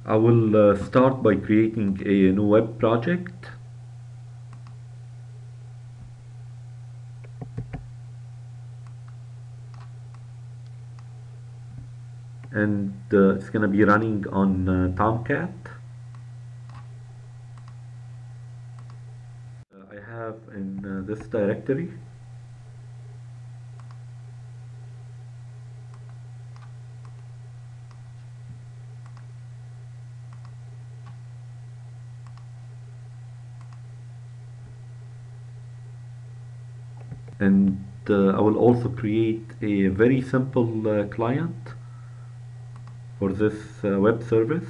I will start by creating a new web project. And it's gonna be running on Tomcat. I have in this directory. And I will also create a very simple client for this web service.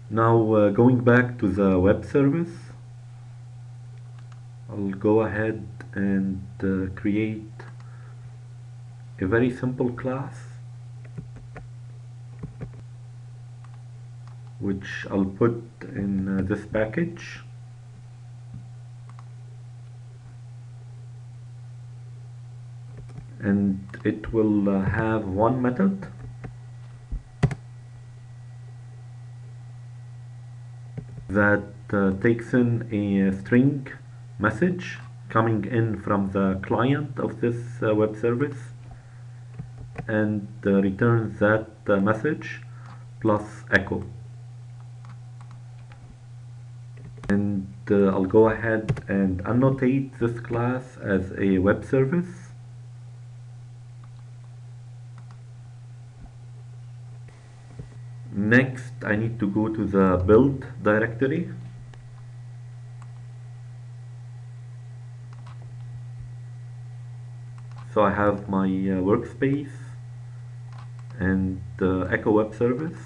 Now going back to the web service, I'll go ahead and create a very simple class which I'll put in this package. And it will have one method that takes in a string message coming in from the client of this web service and returns that message plus echo. And I'll go ahead and annotate this class as a web service. Next, I need to go to the build directory. So I have my workspace and Echo Web Service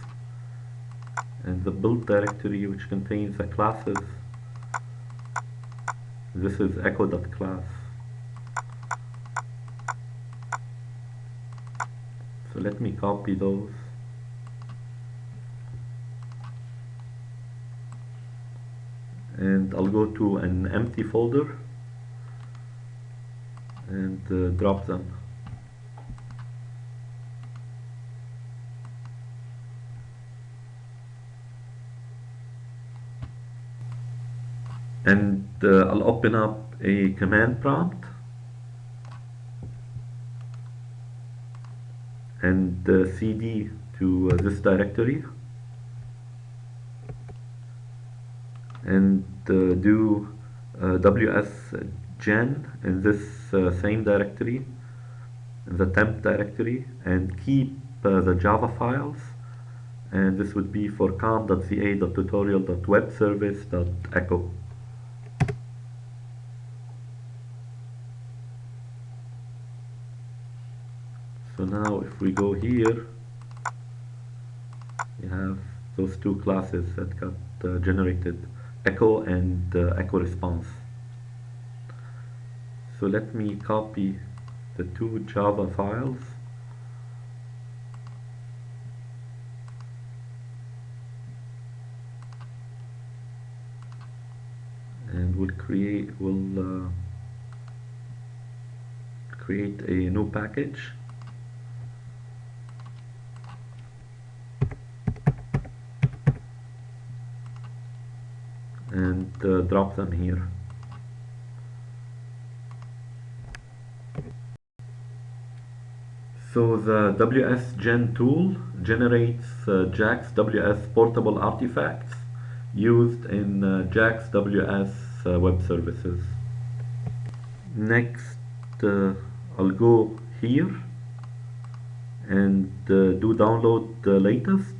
and the build directory which contains the classes. This is echo.class. So let me copy those. And I'll go to an empty folder and drop them. And I'll open up a command prompt and cd to this directory and do wsgen in this same directory, in the temp directory, and keep the Java files. And this would be for com.ca.tutorial.webservice.echo. So now if we go here, we have those two classes that got generated, echo and echo response. So let me copy the two Java files and we'll create a new package. And drop them here. So the wsgen tool generates JAX WS portable artifacts used in JAX WS web services. Next, I'll go here and do download the latest.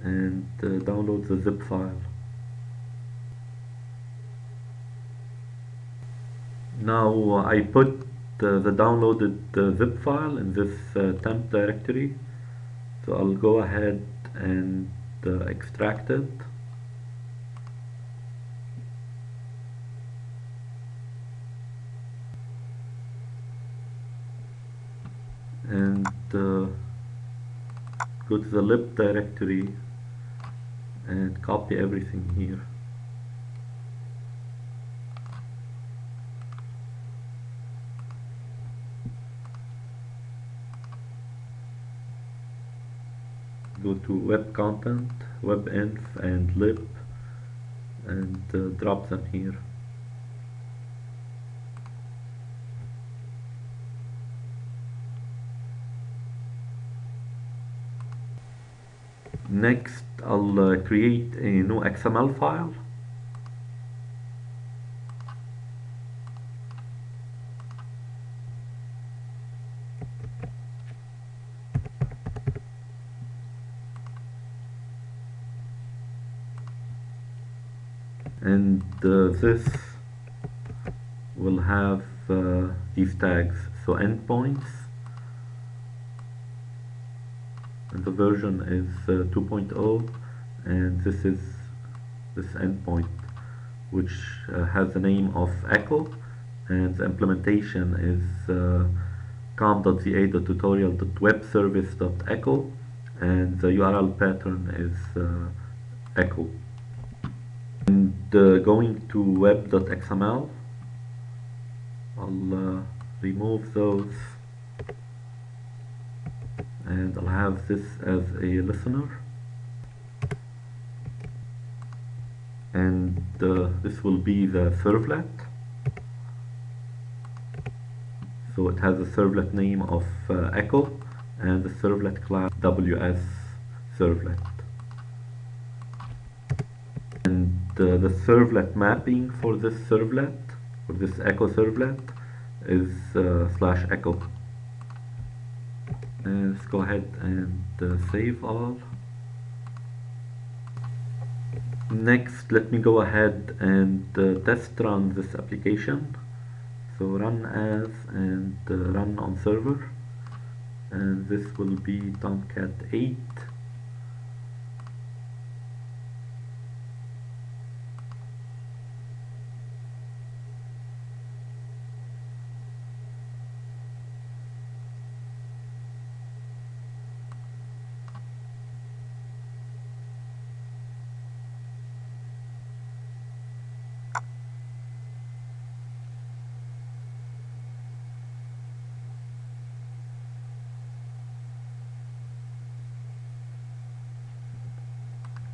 And download the zip file. Now I put the downloaded zip file in this temp directory. So I'll go ahead and extract it. and go to the lib directory and copy everything here. Go to web content, webinf and lib, and drop them here. Next, I'll create a new XML file. And this will have these tags, so endpoints, and the version is 2.0, and this is this endpoint which has the name of echo, and the implementation is com.va.tutorial.webservice.echo, and the URL pattern is echo. And going to web.xml, I'll remove those, and I'll have this as a listener, and this will be the servlet. So it has a servlet name of echo, and the servlet class WS servlet. And the servlet mapping for this servlet, for this echo servlet, is /echo. And let's go ahead and save all. Next, let me go ahead and test run this application. So run as and run on server, and this will be Tomcat 8.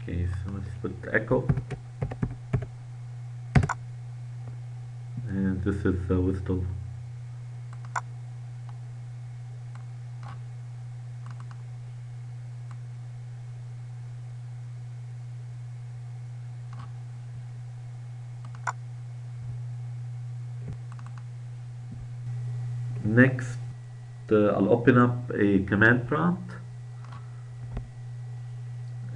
Okay, so let's put echo, and this is the whistle. Next, I'll open up a command prompt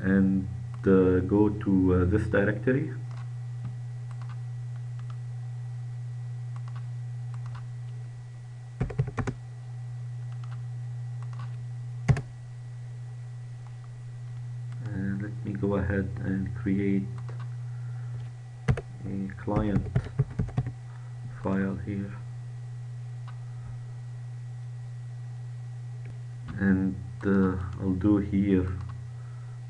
and go to this directory, and let me go ahead and create a client file here, and I'll do here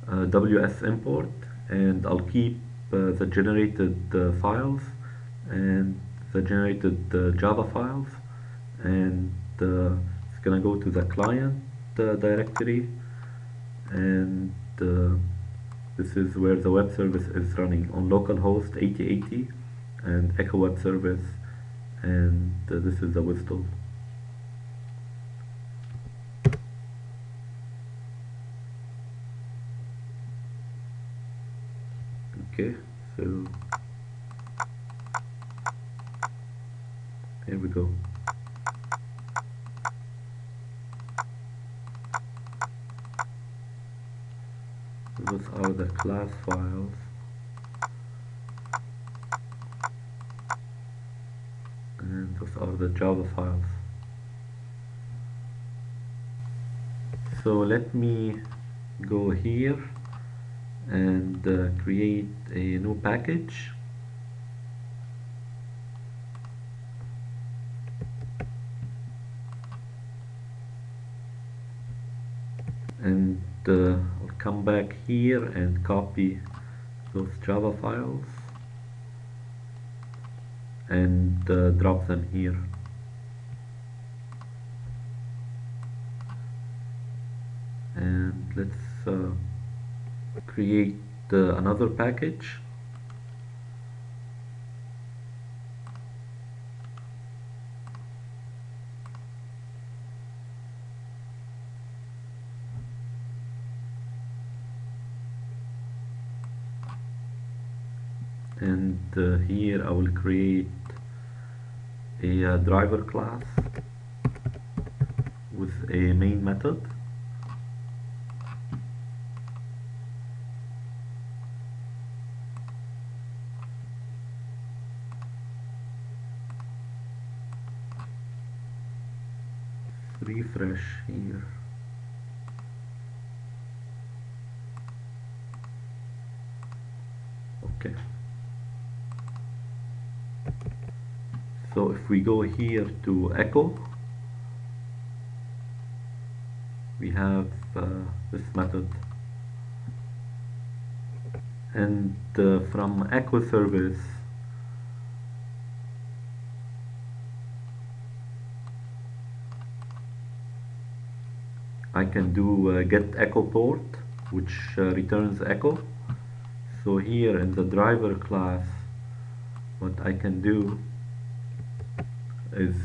WS import, and I'll keep the generated files and the generated Java files, and it's gonna go to the client directory, and this is where the web service is running on localhost 8080 and Echo Web Service, and this is the whistle. Okay, so here we go. Those are the class files, and those are the Java files. So let me go here and create a new package, and I'll come back here and copy those Java files and drop them here. And let's create another package. And here I will create a driver class with a main method. Refresh here. Okay. So if we go here to echo, we have this method, and from echo service I can do get echo port, which returns echo. So here in the driver class, what I can do is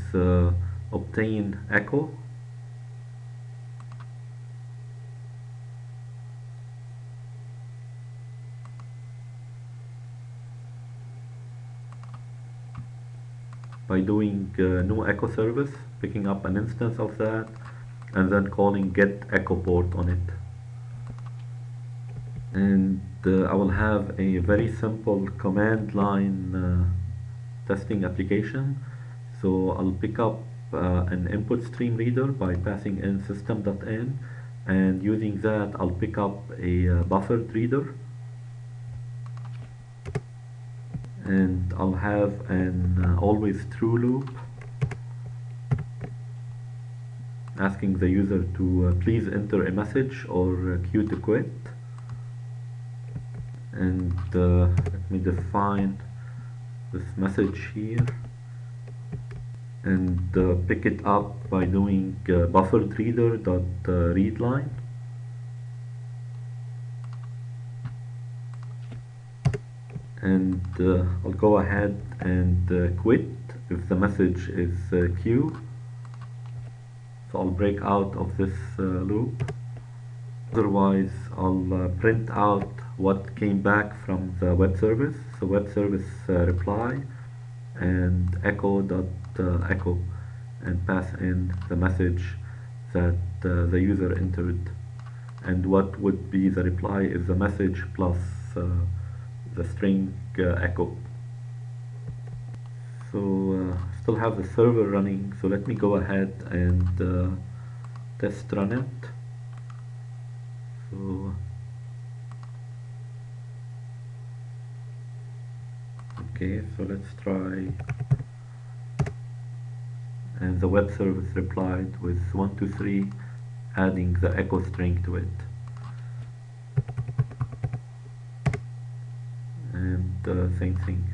obtain echo, by doing new echo service, picking up an instance of that, and then calling get echo port on it. And I will have a very simple command line testing application. So I'll pick up an input stream reader by passing in system.in, and using that I'll pick up a buffered reader, and I'll have an always true loop asking the user to please enter a message or queue to quit. And let me define this message here and pick it up by doing buffered reader dot read line. And I'll go ahead and quit if the message is queue. So I'll break out of this loop. Otherwise, I'll print out what came back from the web service. So web service reply and echo dot echo, and pass in the message that the user entered. And what would be the reply is the message plus the string echo. So still have the server running, so let me go ahead and test run it. So okay, so let's try, and the web service replied with 123, adding the echo string to it. And same thing.